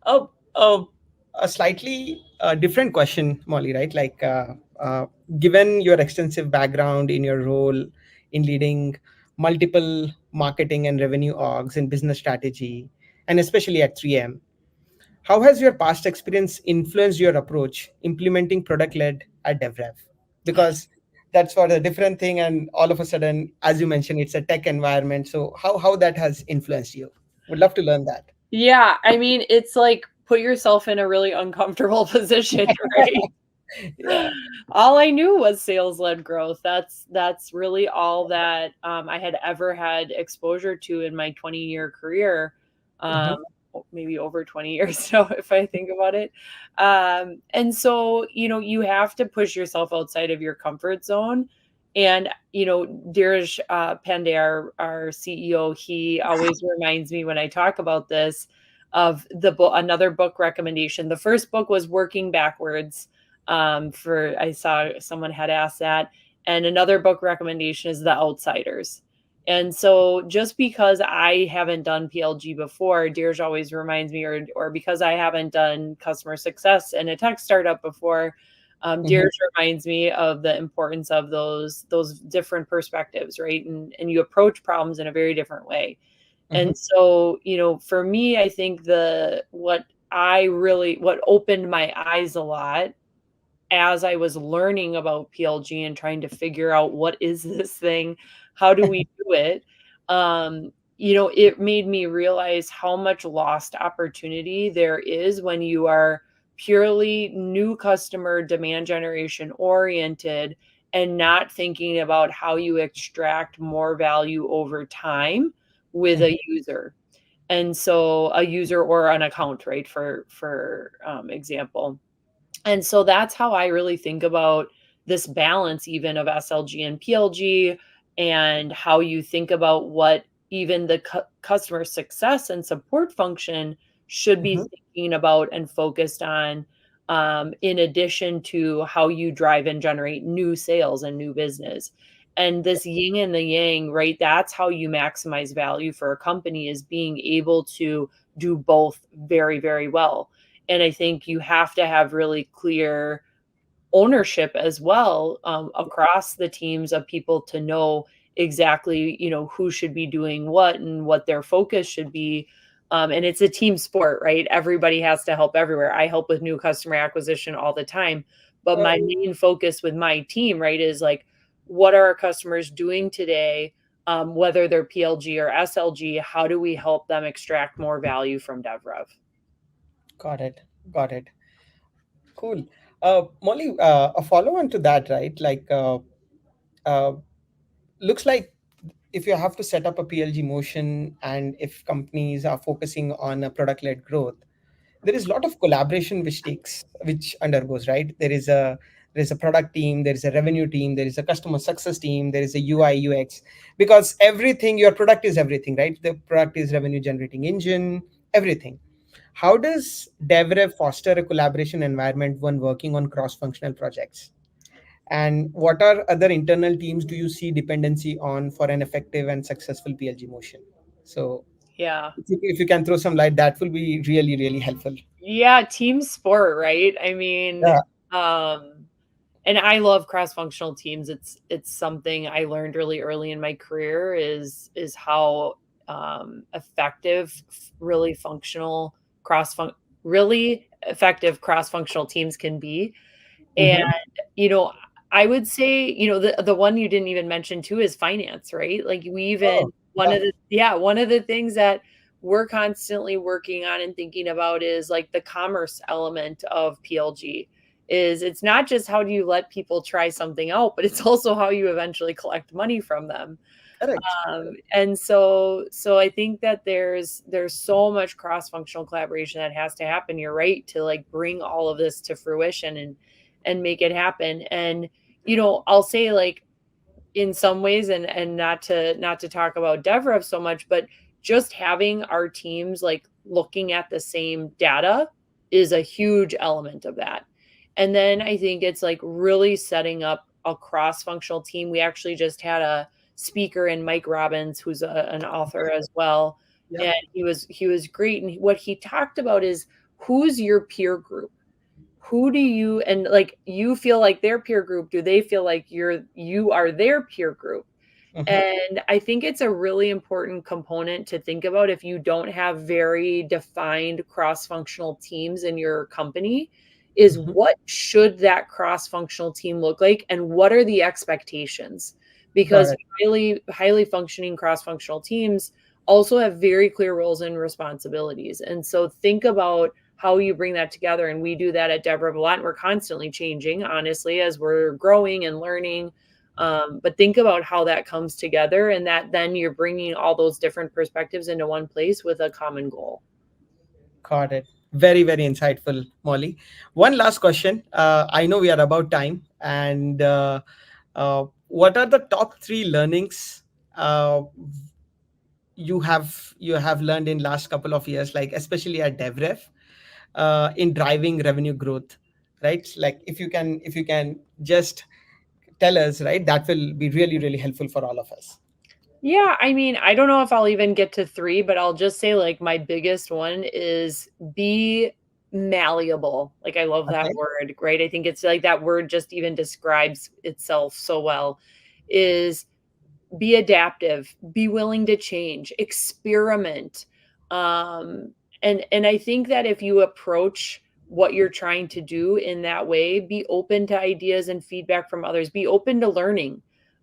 Oh, a slightly different question, Molly, right? Uh, Given your extensive background in your role in leading multiple marketing and revenue orgs and business strategy, and especially at 3M, how has your past experience influenced your approach implementing product led at DevRev? Because that's for a different thing, and all of a sudden, as you mentioned, it's a tech environment. So how that has influenced you? Would love to learn that. Yeah, I mean, it's like put yourself in a really uncomfortable position, right? Yeah. All I knew was sales-led growth. That's really all that I had ever had exposure to in my 20-year career. Mhm. Um, Maybe over 20 years now, if I think about it. And so, you have to push yourself outside of your comfort zone. And, Dheeraj Pandey, our CEO, he always reminds me when I talk about this of the book, another book recommendation. The first book was Working Backwards. For I saw someone had asked that, and another book recommendation is The Outsiders. And so, just because I haven't done PLG before, Deerj always reminds me, or because I haven't done customer success in a tech startup before, Mhm. Deerj reminds me of the importance of those different perspectives, right? And you approach problems in a very different way. Mhm. And so, for me, I think the what opened my eyes a lot as I was learning about PLG and trying to figure out what is this thing? How do we do it? It made me realize how much lost opportunity there is when you are purely new customer demand generation oriented and not thinking about how you extract more value over time with Mhm. a user. And so a user or an account, right? For example. And so that's how I really think about this balance even of SLG and PLG, and how you think about what even the customer success and support function should be Mhm. thinking about and focused on, in addition to how you drive and generate new sales and new business. And this yin and the yang, right? That's how you maximize value for a company, is being able to do both very, very well. And I think you have to have really clear ownership as well, across the teams of people to know exactly, who should be doing what and what their focus should be. And it's a team sport, right? Everybody has to help everywhere. I help with new customer acquisition all the time, but Uh, my main focus with my team, right, is like, what are our customers doing today? Whether they're PLG or SLG, how do we help them extract more value from DevRev? Got it. Got it. Cool. Molly, a follow on to that, right? Uh, Looks like if you have to set up a PLG motion and if companies are focusing on a product led growth, there is a lot of collaboration which undergoes, right? There is a product team, there is a revenue team, there is a customer success team, there is a UI UX, because everything, your product is everything, right? The product is revenue generating engine, everything. How does DevRev foster a collaboration environment when working on cross functional projects? And what are other internal teams do you see dependency on for an effective and successful PLG motion? So Yeah. if you can throw some light, that will be really, really helpful. Yeah, team sport, right? I mean, Yeah. um, and I love cross-functional teams. It's something I learned really early in my career, is how effective, really functional cross fun really effective cross-functional teams can be. And, Mm-hmm. you know, I would say, the one you didn't even mention too is finance, right? Like, we even Oh, yeah. one of the things that we're constantly working on and thinking about is like the commerce element of PLG. Is It's not just how do you let people try something out, but it's also how you eventually collect money from them. Correct. And so I think that there's so much cross-functional collaboration that has to happen. You're right, to like bring all of this to fruition and make it happen. And I'll say, like, in some ways, and not to talk about DevRev so much, but just having our teams like looking at the same data is a huge element of that. And then I think it's like really setting up a cross-functional team. We actually just had a speaker in Mike Robbins, who's an author as well, Yeah. and he was great. And what he talked about is who's your peer group? Who do you, and like, you feel like their peer group, do they feel like you are their peer group? Hmm. And I think it's a really important component to think about if you don't have very defined cross-functional teams in your company, is Hmm. what should that cross-functional team look like and what are the expectations? Got Because it. highly functioning cross-functional teams also have very clear roles and responsibilities. And so think about how you bring that together. And we do that at Deborah a lot. And we're constantly changing, honestly, as we're growing and learning. But think about how that comes together, and that then you're bringing all those different perspectives into one place with a common goal. Got it. Very, very insightful, Molly. One last question. I know we are about time, and what are the top three learnings uh, you have learned in last couple of years, like especially at DevRef, in driving revenue growth, right? Like if you can just tell us, right, that will be really, really helpful for all of us. Yeah, I mean, I don't know if I'll even get to 3, but I'll just say, like, my biggest one is be malleable. Like, I love that Okay. word, right? I think it's like that word just even describes itself so well, is be adaptive, be willing to change, experiment. And I think that if you approach what you're trying to do in that way, be open to ideas and feedback from others, be open to learning.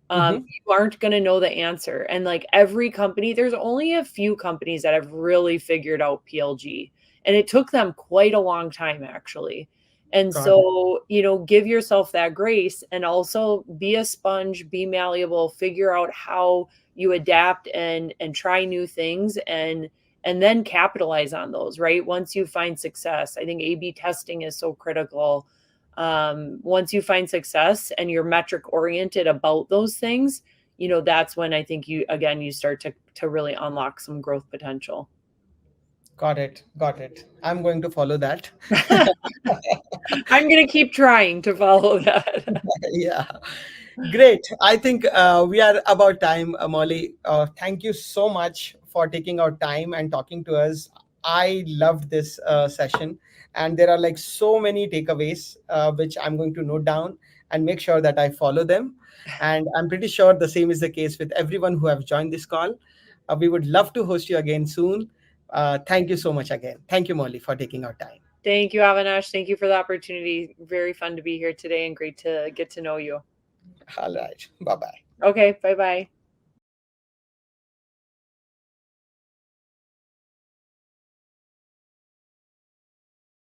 Mm-hmm. You aren't going to know the answer. And like every company, there's only a few companies that have really figured out PLG. And it took them quite a long time, actually. And Got it. so, give yourself that grace and also be a sponge, be malleable, figure out how you adapt and try new things and then capitalize on those, right? Once you find success, I think A/B testing is so critical. Once you find success and you're metric oriented about those things, that's when I think you start to really unlock some growth potential. Got it. Got it. I'm going to follow that. I'm going to keep trying to follow that. Yeah. Great. I think we are about time, Molly. Thank you so much for taking our time and talking to us. I loved this session, and there are like so many takeaways which I'm going to note down and make sure that I follow them. And I'm pretty sure the same is the case with everyone who have joined this call. We would love to host you again soon. Thank you so much again. Thank you, Molly, for taking our time. Thank you, Avinash. Thank you for the opportunity. Very fun to be here today and great to get to know you. All right. Bye bye. Okay, bye bye.